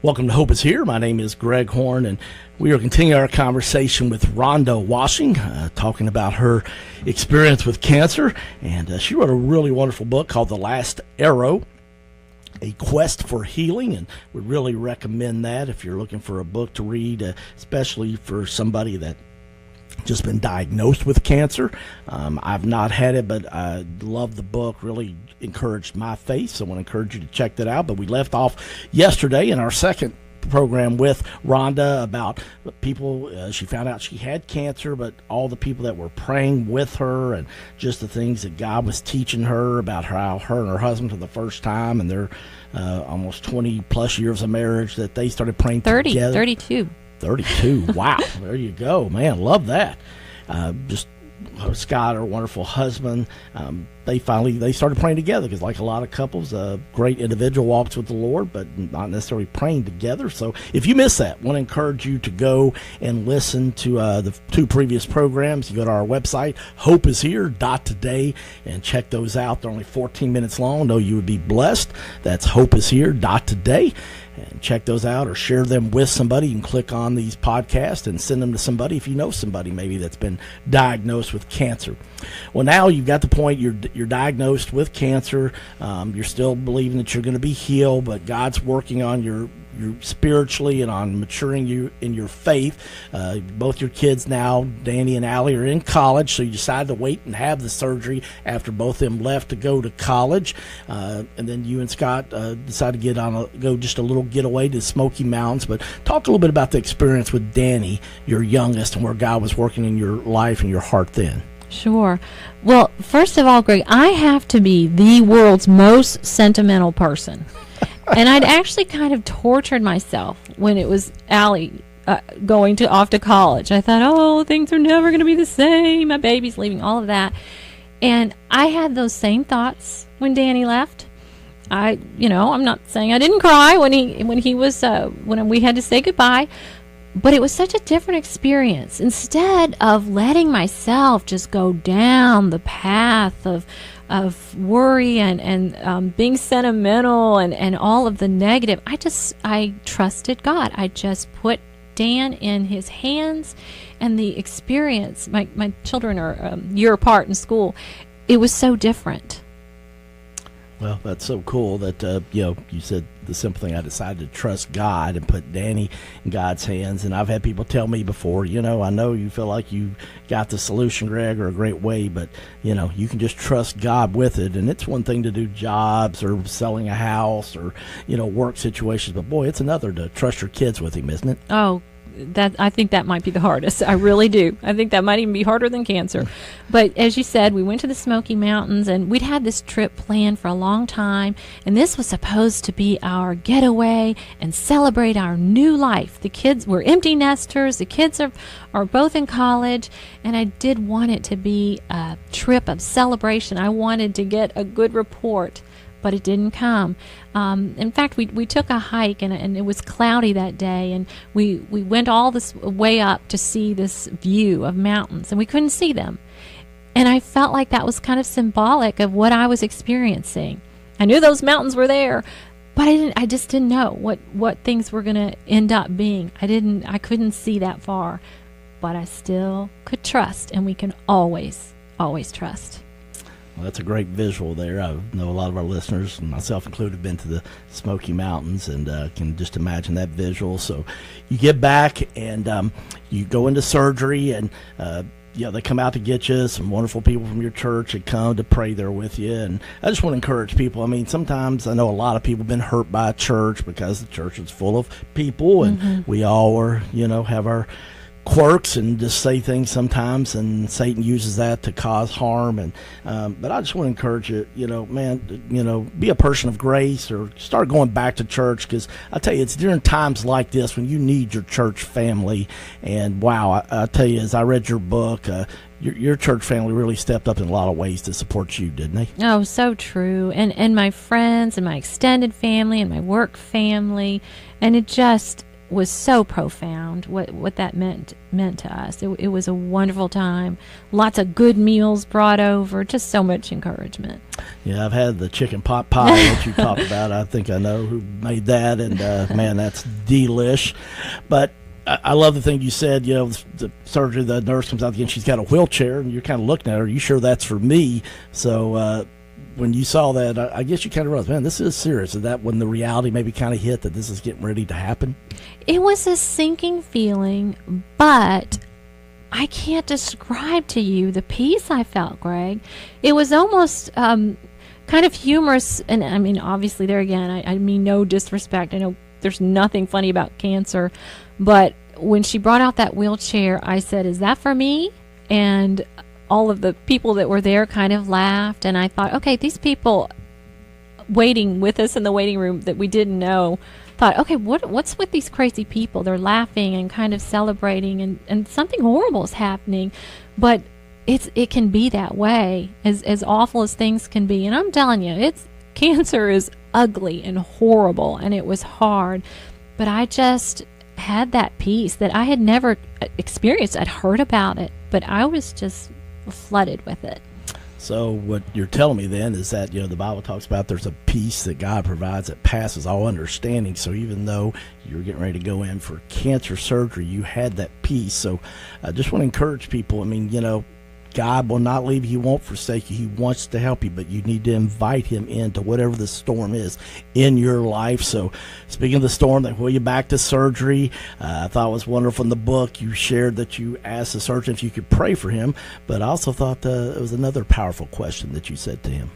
Welcome to Hope is Here. My name is Greg Horn, and we are continuing our conversation with Rhonda Washing, talking about her experience with cancer. And she wrote a really wonderful book called The Last Arrow, A Quest for Healing, and we really recommend that if you're looking for a book to read, especially for somebody that just been diagnosed with cancer. I've not had it, but I love the book. Really encouraged my faith, so I want to encourage you to check that out. But we left off yesterday in our second program with Rhonda about people. She found out she had cancer, but all the people that were praying with her and just the things that God was teaching her about how her and her husband for the first time in their almost 20 plus years of marriage that they started praying 30, together. 32. 32. Wow. There you go, man. Love that. Just Scott, her wonderful husband, they started praying together because, like a lot of couples, a great individual walks with the Lord, but not necessarily praying together. So if you missed that, I want to encourage you to go and listen to the two previous programs. You go to our website, hopeishere.today, and check those out. They're only 14 minutes long. Know you would be blessed. That's hopeishere.today. And check those out or share them with somebody. You can click on these podcasts and send them to somebody if you know somebody maybe that's been diagnosed with cancer. Well, now you've got the point. You're diagnosed with cancer. You're still believing that you're going to be healed, but God's working on your spiritually and on maturing you in your faith. Both your kids now, Danny and Allie, are in college, so you decided to wait and have the surgery after both of them left to go to college. And then you and Scott decided to go just a little getaway to the Smoky Mountains. But talk a little bit about the experience with Danny, your youngest, and where God was working in your life and your heart then. Sure. Well, first of all, Greg, I have to be the world's most sentimental person. And I'd actually kind of tortured myself when it was Allie going off to college. I thought, oh, things are never going to be the same. My baby's leaving, all of that. And I had those same thoughts when Danny left. I'm not saying I didn't cry when we had to say goodbye, but it was such a different experience. Instead of letting myself just go down the path of worry and being sentimental and all of the negative, I trusted God. I just put Dan in his hands, and the experience, my children are a year apart in school, it was so different. Well, that's so cool that, you said the simple thing, I decided to trust God and put Danny in God's hands. And I've had people tell me before, I know you feel like you got the solution, Greg, or a great way, but, you can just trust God with it. And it's one thing to do jobs or selling a house or, work situations. But, boy, it's another to trust your kids with him, isn't it? Oh, I think that might be the hardest. I really do. I think that might even be harder than cancer. But as you said, we went to the Smoky Mountains, and we'd had this trip planned for a long time, and this was supposed to be our getaway and celebrate our new life. The kids were empty nesters. The kids are both in college, and I did want it to be a trip of celebration. I wanted to get a good report, but it didn't come. In fact, we took a hike, and it was cloudy that day, and we went all this way up to see this view of mountains, and we couldn't see them. And I felt like that was kind of symbolic of what I was experiencing. I knew those mountains were there, but I just didn't know what things were going to end up being. I couldn't see that far, but I still could trust, and we can always trust. Well, that's a great visual there. I know a lot of our listeners, myself included, have been to the Smoky Mountains and can just imagine that visual. So you get back and you go into surgery, and they come out to get you. Some wonderful people from your church had come to pray there with you. And I just want to encourage people. I mean, sometimes I know a lot of people have been hurt by a church because the church is full of people, and we all are, have our quirks and just say things sometimes, and Satan uses that to cause harm. And but I just want to encourage you, be a person of grace, or start going back to church, because I tell you, it's during times like this when you need your church family. And wow, I tell you, as I read your book, your church family really stepped up in a lot of ways to support you, didn't they? Oh, so true. And my friends and my extended family and my work family, and it just was so profound, what that meant to us. It was a wonderful time. Lots of good meals brought over, just so much encouragement. Yeah, I've had the chicken pot pie that you talked about. I think I know who made that, and man, that's delish. But I love the thing you said, the surgery, the nurse comes out again, she's got a wheelchair, and you're kind of looking at her, are you sure that's for me? So when you saw that, I guess you kind of realized, man, this is serious. Is that when the reality maybe kind of hit that this is getting ready to happen? It was a sinking feeling, but I can't describe to you the peace I felt, Greg. It was almost kind of humorous, and I mean, obviously, there again, I mean no disrespect. I know there's nothing funny about cancer, but when she brought out that wheelchair, I said, is that for me? And all of the people that were there kind of laughed, and I thought, okay, these people waiting with us in the waiting room that we didn't know thought, okay, what's with these crazy people? They're laughing and kind of celebrating, and something horrible is happening. But it can be that way, as awful as things can be. And I'm telling you, cancer is ugly and horrible, and it was hard. But I just had that peace that I had never experienced. I'd heard about it, but I was just flooded with it. So what you're telling me then is that, the Bible talks about there's a peace that God provides that passes all understanding. So even though you're getting ready to go in for cancer surgery, you had that peace. So I just want to encourage people. I mean, God will not leave you. He won't forsake you. He wants to help you, but you need to invite him into whatever the storm is in your life. So speaking of the storm that will you back to surgery, I thought it was wonderful in the book. You shared that you asked the surgeon if you could pray for him, but I also thought it was another powerful question that you said to him.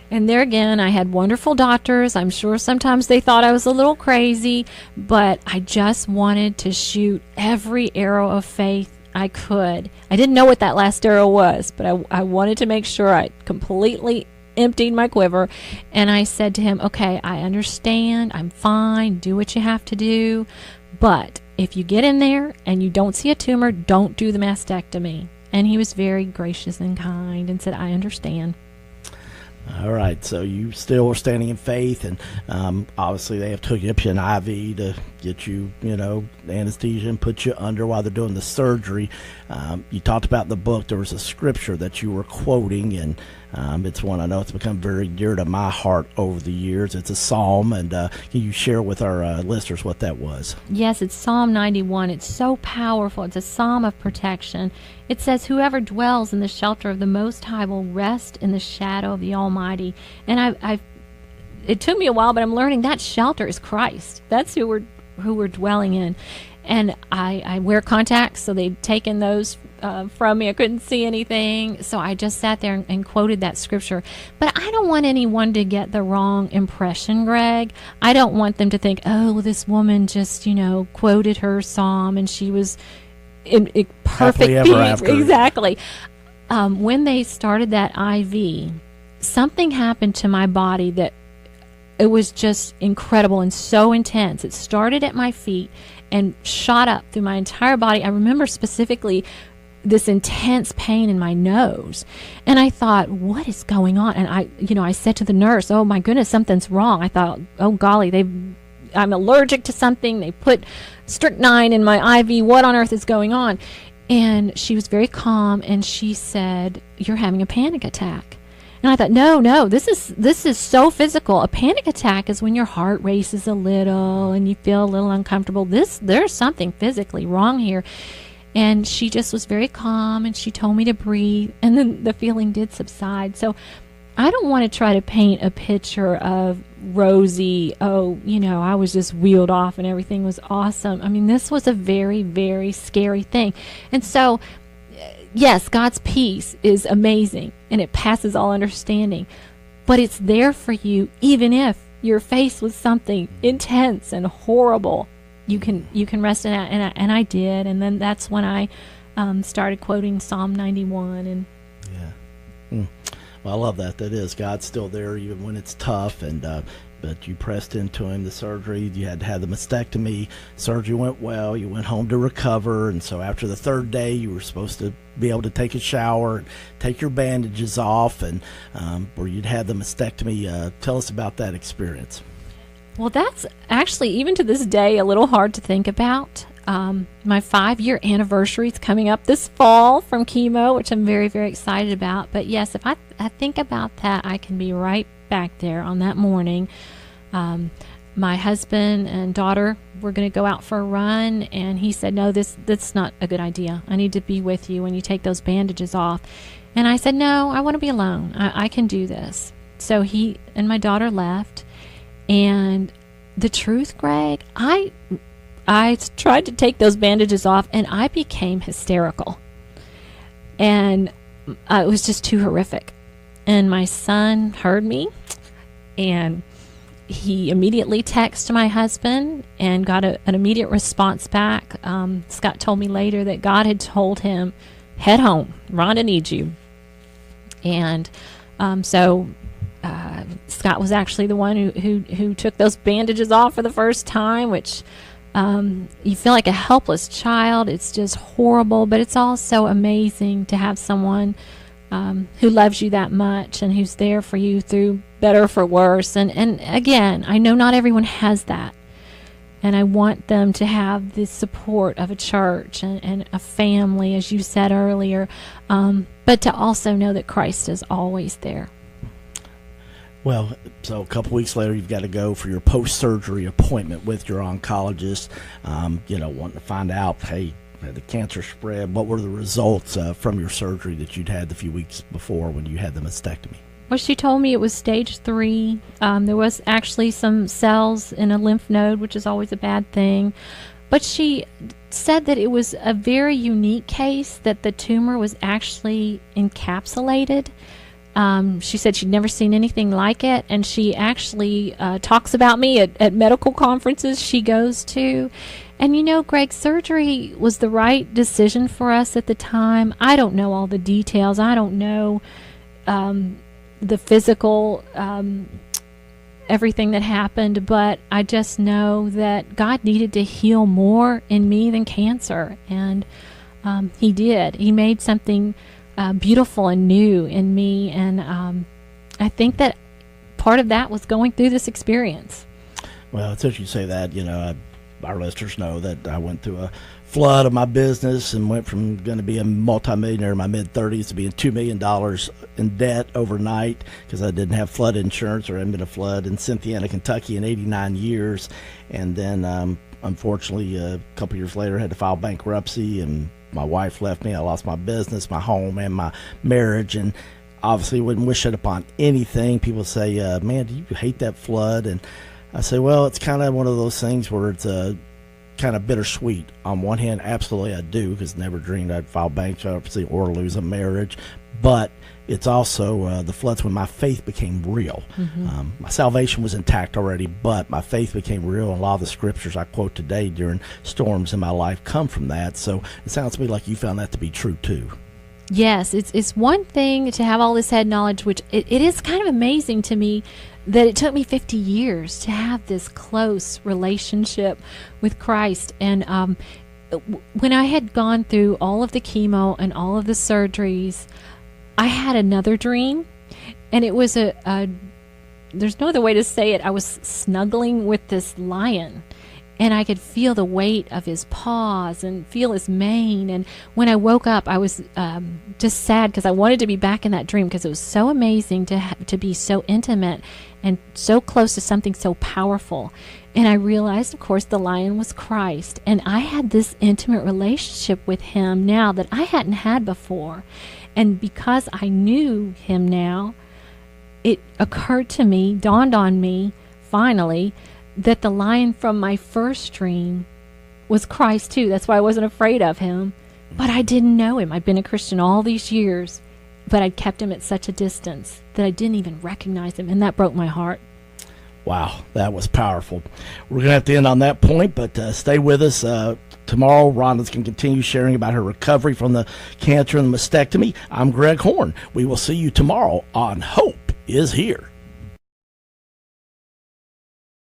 And there again, I had wonderful doctors. I'm sure sometimes they thought I was a little crazy, but I just wanted to shoot every arrow of faith I could. I didn't know what that last arrow was, but I wanted to make sure I completely emptied my quiver. And I said to him, okay, I understand. I'm fine. Do what you have to do. But if you get in there and you don't see a tumor, don't do the mastectomy. And he was very gracious and kind and said, I understand. All right, so you still are standing in faith, and obviously they have took you up to an IV to get you, anesthesia and put you under while they're doing the surgery. You talked about in the book there was a scripture that you were quoting, and it's one I know it's become very dear to my heart over the years. It's a psalm, and can you share with our listeners what that was? Yes, it's Psalm 91. It's so powerful. It's a psalm of protection. It says, whoever dwells in the shelter of the Most High will rest in the shadow of the Almighty. And it took me a while, but I'm learning that shelter is Christ. That's who we're dwelling in. And I wear contacts, so they'd taken those from me. I couldn't see anything, so I just sat there and quoted that scripture. But I don't want anyone to get the wrong impression, Greg. I don't want them to think, oh, this woman just, quoted her psalm and she was in perfect peace. Exactly. When they started that IV, something happened to my body that it was just incredible and so intense. It started at my feet and shot up through my entire body. I remember specifically this intense pain in my nose. And I thought, what is going on? And I said to the nurse, oh my goodness, something's wrong. I thought, oh golly, I'm allergic to something. They put strychnine in my IV. What on earth is going on? And she was very calm, and she said, you're having a panic attack. And I thought, no, this is so physical. A panic attack is when your heart races a little and you feel a little uncomfortable. There's something physically wrong here. And she just was very calm, and she told me to breathe, and then the feeling did subside. So I don't want to try to paint a picture of rosy, I was just wheeled off and everything was awesome. I mean, this was a very, very scary thing. And so, yes, God's peace is amazing, and it passes all understanding. But it's there for you, even if you're faced with something intense and horrible. You can rest in that, and I did. And then that's when I started quoting Psalm 91. And yeah. Well, I love that. That is, God's still there even when it's tough, and but you pressed into him. The surgery, you had to have the mastectomy. Surgery went well. You went home to recover, and so after the third day, you were supposed to be able to take a shower, and take your bandages off, and where you'd had the mastectomy. Tell us about that experience. Well, that's actually, even to this day, a little hard to think about. My 5-year anniversary is coming up this fall from chemo, which I'm very, very excited about. But yes, if I think about that, I can be right back there on that morning. My husband and daughter were going to go out for a run, and he said, no, that's not a good idea. I need to be with you when you take those bandages off. And I said, no, I want to be alone. I can do this. So he and my daughter left. And the truth, Greg, I tried to take those bandages off, and I became hysterical. And it was just too horrific. And my son heard me, and he immediately texted my husband and got an immediate response back. Scott told me later that God had told him, head home. Rhonda needs you. And so Scott was actually the one who took those bandages off for the first time, which you feel like a helpless child. It's just horrible, but it's also amazing to have someone who loves you that much and who's there for you through better or for worse. And again, I know not everyone has that. And I want them to have the support of a church and a family, as you said earlier, but to also know that Christ is always there. Well, so a couple weeks later, you've got to go for your post-surgery appointment with your oncologist, wanting to find out, hey, the cancer spread. What were the results from your surgery that you'd had the few weeks before when you had the mastectomy? Well, she told me it was stage 3. There was actually some cells in a lymph node, which is always a bad thing. But she said that it was a very unique case, that the tumor was actually encapsulated. She said she'd never seen anything like it, and she actually talks about me at medical conferences she goes to. And Greg, surgery was the right decision for us at the time. I don't know all the details. I don't know the physical, everything that happened, but I just know that God needed to heal more in me than cancer, and He did. He made something beautiful and new in me, and I think that part of that was going through this experience. Well, it's interesting you say that. Our listeners know that I went through a flood of my business and went from going to be a multimillionaire in my mid-30s to being $2 million in debt overnight because I didn't have flood insurance, or hadn't been a flood in Cynthiana, Kentucky in 89 years. And then, unfortunately, a couple years later, I had to file bankruptcy, and my wife left me. I lost my business, my home, and my marriage, and obviously wouldn't wish it upon anything. People say, man, do you hate that flood? And I say, well, it's kind of one of those things where it's kind of bittersweet. On one hand, absolutely I do, because never dreamed I'd file bankruptcy or lose a marriage. But it's also the floods when my faith became real. Mm-hmm. My salvation was intact already, but my faith became real. And a lot of the scriptures I quote today during storms in my life come from that. So it sounds to me like you found that to be true too. Yes, it's one thing to have all this head knowledge, which it is kind of amazing to me that it took me 50 years to have this close relationship with Christ. And when I had gone through all of the chemo and all of the surgeries, I had another dream, and it was there's no other way to say it. I was snuggling with this lion, and I could feel the weight of his paws and feel his mane. And when I woke up, I was just sad because I wanted to be back in that dream, because it was so amazing to be so intimate and so close to something so powerful. And I realized, of course, the lion was Christ. And I had this intimate relationship with him now that I hadn't had before. And because I knew him now, it occurred to me, dawned on me, finally, that the lion from my first dream was Christ too. That's why I wasn't afraid of him. But I didn't know him. I'd been a Christian all these years, but I'd kept him at such a distance that I didn't even recognize him, and that broke my heart. Wow, that was powerful. We're going to have to end on that point, but stay with us. Tomorrow, Rhonda's going to continue sharing about her recovery from the cancer and the mastectomy. I'm Greg Horn. We will see you tomorrow on Hope is Here.